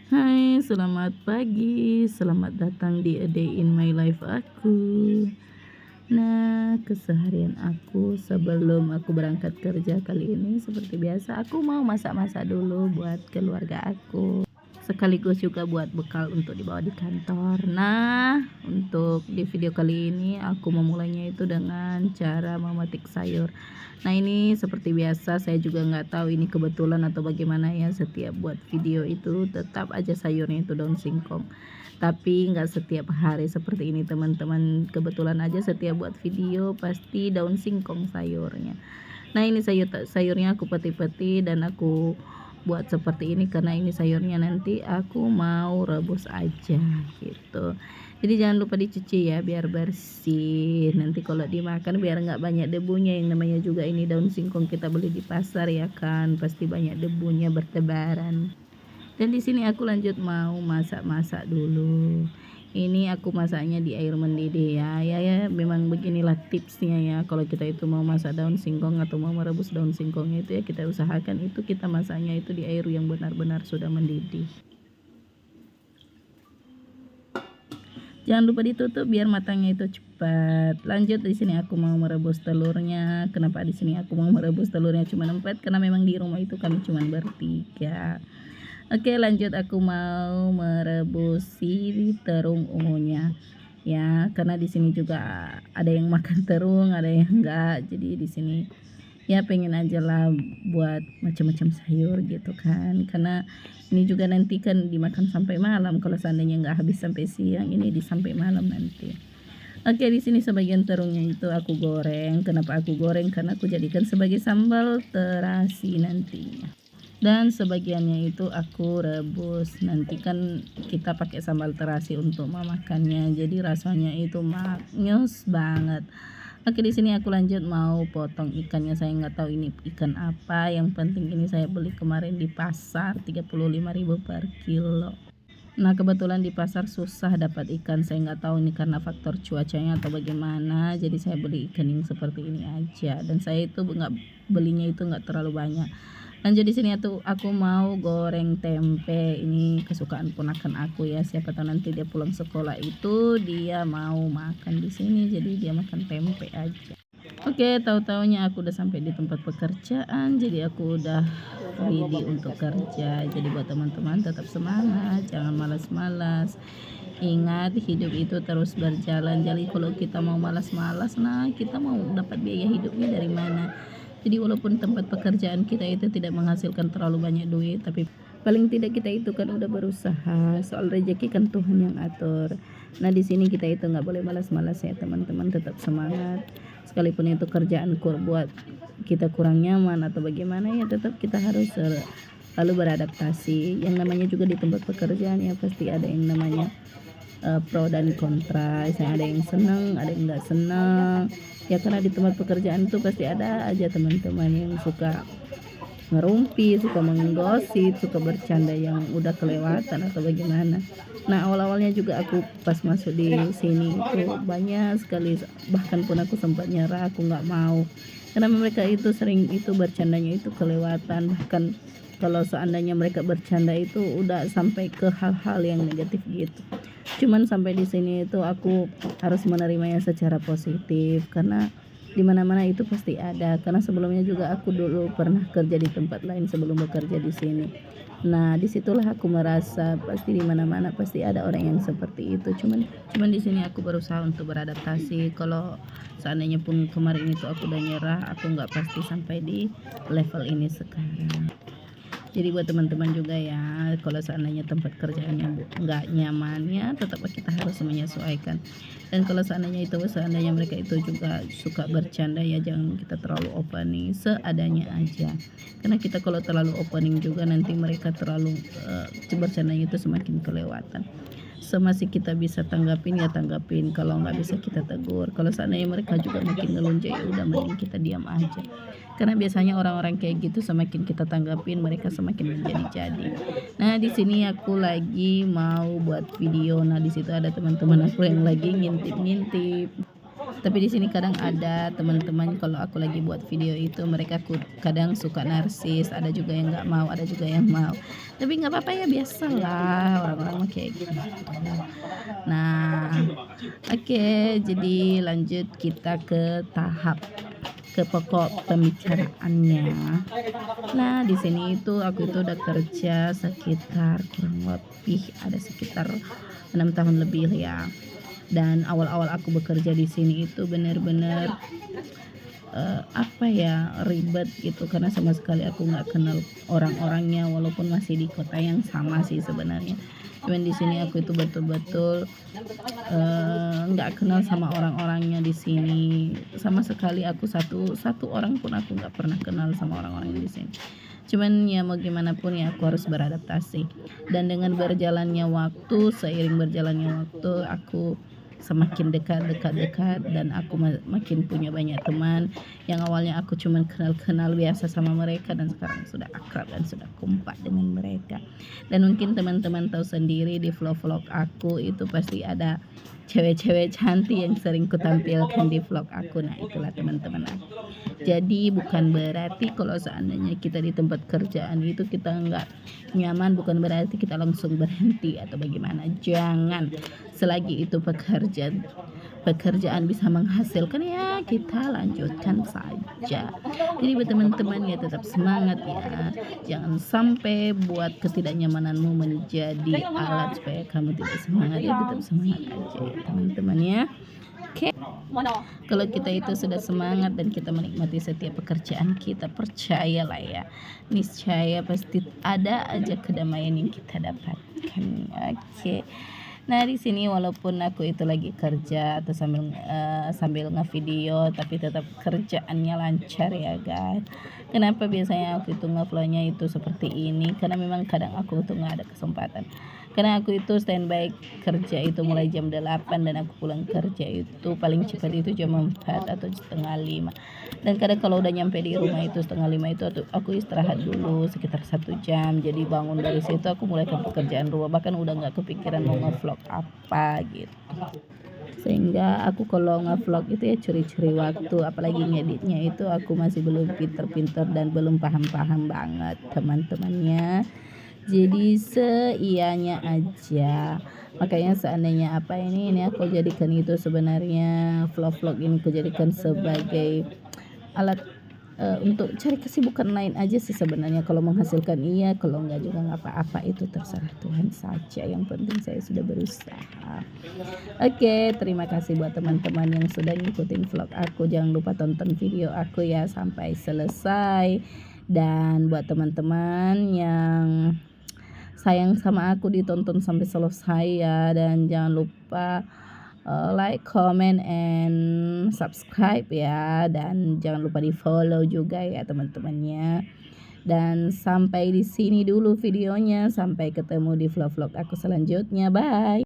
Hai, selamat pagi. Selamat datang di A Day in My Life aku. Nah, keseharian aku sebelum aku berangkat kerja kali ini seperti biasa, aku mau masak-masak dulu buat keluarga aku. Sekaligus juga buat bekal untuk dibawa di kantor. Nah, untuk di video kali ini aku memulainya itu dengan cara memetik sayur. Nah, ini seperti biasa saya juga nggak tahu ini kebetulan atau bagaimana ya, setiap buat video itu tetap aja sayurnya itu daun singkong. Tapi nggak setiap hari seperti ini teman-teman. Kebetulan aja setiap buat video pasti daun singkong sayurnya. Nah, ini sayurnya aku peti-peti dan aku buat seperti ini karena ini sayurnya nanti aku mau rebus aja gitu. Jadi jangan lupa dicuci ya biar bersih. Nanti kalau dimakan biar nggak banyak debunya, yang namanya juga ini daun singkong kita beli di pasar ya kan, pasti banyak debunya bertebaran. Dan di sini aku lanjut mau masak-masak dulu. Ini aku masaknya di air mendidih ya. Ya, memang beginilah tipsnya ya. Kalau kita itu mau masak daun singkong atau mau merebus daun singkongnya itu ya, kita usahakan itu kita masaknya itu di air yang benar-benar sudah mendidih. Jangan lupa ditutup biar matangnya itu cepat. Lanjut, di sini aku mau merebus telurnya. Kenapa di sini aku mau merebus telurnya cuma 4? Karena memang di rumah itu kami cuma bertiga. Oke, lanjut aku mau merebus si terung ungunya. Ya, karena di sini juga ada yang makan terung, ada yang enggak. Jadi di sini ya pengen aja lah buat macam-macam sayur gitu kan, karena ini juga nanti kan dimakan sampai malam. Kalau seandainya nggak habis sampai siang, ini di sampai malam nanti. Oke, di sini sebagian terungnya itu aku goreng. Kenapa aku goreng? Karena aku jadikan sebagai sambal terasi nantinya. Dan sebagiannya itu aku rebus. Nanti kan kita pakai sambal terasi untuk memakannya. Jadi rasanya itu maknyus banget. Oke, di sini aku lanjut mau potong ikannya. Saya nggak tahu ini ikan apa. Yang penting ini saya beli kemarin di pasar 35.000 per kilo. Nah, kebetulan di pasar susah dapat ikan. Saya nggak tahu ini karena faktor cuacanya atau bagaimana. Jadi saya beli ikan yang seperti ini aja. Dan saya itu nggak belinya itu nggak terlalu banyak. Lanjut, di sini aku mau goreng tempe. Ini kesukaan ponakan aku ya. Siapa tahu nanti dia pulang sekolah itu dia mau makan di sini. Jadi dia makan tempe aja. Oke, tahu-taunya aku udah sampai di tempat pekerjaan. Jadi aku udah ready untuk kerja. Jadi buat teman-teman tetap semangat, jangan malas-malas. Ingat, hidup itu terus berjalan. Jadi kalau kita mau malas-malas, nah kita mau dapat biaya hidupnya dari mana? Jadi walaupun tempat pekerjaan kita itu tidak menghasilkan terlalu banyak duit, tapi paling tidak kita itu kan udah berusaha. Soal rezeki kan Tuhan yang atur. Nah, di sini kita itu nggak boleh malas-malas ya teman-teman, tetap semangat. Sekalipun itu kerjaan buat kita kurang nyaman atau bagaimana ya, tetap kita harus lalu beradaptasi. Yang namanya juga di tempat pekerjaan ya pasti ada yang namanya pro dan kontra. Saya ada yang senang, ada yang nggak senang ya, karena di tempat pekerjaan itu pasti ada aja teman-teman yang suka ngerumpi, suka menggosip, suka bercanda yang udah kelewatan atau bagaimana. Nah, awal-awalnya juga aku pas masuk di sini itu banyak sekali, bahkan pun aku sempat nyerah, aku nggak mau karena mereka itu sering itu bercandanya itu kelewatan. Bahkan kalau seandainya mereka bercanda itu udah sampai ke hal-hal yang negatif gitu. Cuman sampai di sini itu aku harus menerimanya secara positif, karena di mana-mana itu pasti ada. Karena sebelumnya juga aku dulu pernah kerja di tempat lain sebelum bekerja di sini. Nah, disitulah aku merasa pasti di mana-mana pasti ada orang yang seperti itu. Cuman di sini aku berusaha untuk beradaptasi. Kalau seandainya pun kemarin itu aku udah nyerah, aku nggak pasti sampai di level ini sekarang. Jadi buat teman-teman juga ya, kalau seandainya tempat kerjaannya nggak nyaman ya, tetap kita harus menyesuaikan. Dan kalau seandainya mereka itu juga suka bercanda ya, jangan kita terlalu opening, seadanya aja. Karena kita kalau terlalu opening juga nanti mereka terlalu bercandanya itu semakin kelewatan. Semasih kita bisa tanggapin ya tanggapin, kalau nggak bisa kita tegur. Kalau seandainya mereka juga makin ngelunjak ya udah, mending kita diam aja. Karena biasanya orang-orang kayak gitu semakin kita tanggapin mereka semakin menjadi-jadi. Nah, di sini aku lagi mau buat video. Nah, di situ ada teman-teman aku yang lagi ngintip-ngintip. Tapi di sini kadang ada teman-teman kalau aku lagi buat video itu mereka kadang suka narsis, ada juga yang nggak mau, ada juga yang mau. Tapi nggak apa-apa ya, biasalah orang-orang mah kayak gitu. Nah, oke, jadi lanjut kita ke pokok pembicaraannya. Nah, di sini itu aku itu udah kerja sekitar kurang lebih ada sekitar 6 tahun lebih ya. Dan awal-awal aku bekerja di sini itu benar-benar apa ya, ribet gitu karena sama sekali aku nggak kenal orang-orangnya walaupun masih di kota yang sama sih sebenarnya. Cuman di sini aku itu betul-betul nggak kenal sama orang-orangnya di sini sama sekali. Aku satu orang pun aku nggak pernah kenal sama orang-orang di sini. Cuman ya mau gimana pun ya aku harus beradaptasi. Dan dengan seiring berjalannya waktu, aku semakin dekat dan aku makin punya banyak teman yang awalnya aku cuman kenal biasa sama mereka dan sekarang sudah akrab dan sudah kompak dengan mereka. Dan mungkin teman-teman tahu sendiri di vlog-vlog aku itu pasti ada cewek-cewek cantik yang sering kutampilkan di vlog aku. Nah, itulah teman-teman aku. Jadi bukan berarti kalau seandainya kita di tempat kerjaan itu kita nggak nyaman, bukan berarti kita langsung berhenti atau bagaimana. Jangan, selagi itu pekerjaan bisa menghasilkan ya kita lanjutkan saja. Jadi buat teman-teman ya tetap semangat ya, jangan sampai buat ketidaknyamananmu menjadi alat supaya kamu tidak semangat. Ya tetap semangat aja ya teman-teman ya. Oke, kalau kita itu sudah semangat dan kita menikmati setiap pekerjaan kita, percayalah ya, niscaya pasti ada aja kedamaian yang kita dapatkan. Oke. Nah, di sini walaupun aku itu lagi kerja atau sambil ngevideo, tapi tetap kerjaannya lancar ya guys. Kenapa biasanya aku itu ngevlognya itu seperti ini? Karena memang kadang aku tuh nggak ada kesempatan. Karena aku itu standby kerja itu mulai jam 8 dan aku pulang kerja itu paling cepat itu jam 4 atau setengah 5. Dan kadang kalau udah nyampe di rumah itu setengah 5 itu aku istirahat dulu sekitar 1 jam. Jadi bangun dari situ aku mulai ke pekerjaan rumah, bahkan udah nggak kepikiran mau ngevlog apa gitu. Sehingga aku kalau ngevlog itu ya curi-curi waktu, apalagi ngeditnya itu aku masih belum pinter-pinter dan belum paham-paham banget teman-temannya. Jadi seianya aja. Makanya seandainya ini aku jadikan itu sebenarnya vlog-vlog ini aku jadikan sebagai alat untuk cari kesibukan lain aja sih sebenarnya. Kalau menghasilkan iya, kalau enggak juga nggak apa-apa, itu terserah Tuhan saja. Yang penting saya sudah berusaha. Oke, terima kasih buat teman-teman yang sudah ngikutin vlog aku. Jangan lupa tonton video aku ya sampai selesai. Dan buat teman-teman yang sayang sama aku, ditonton sampai selesai ya. Dan jangan lupa like, comment, and subscribe ya. Dan jangan lupa di follow juga ya teman-temannya. Dan sampai di sini dulu videonya. Sampai ketemu di vlog-vlog aku selanjutnya. Bye.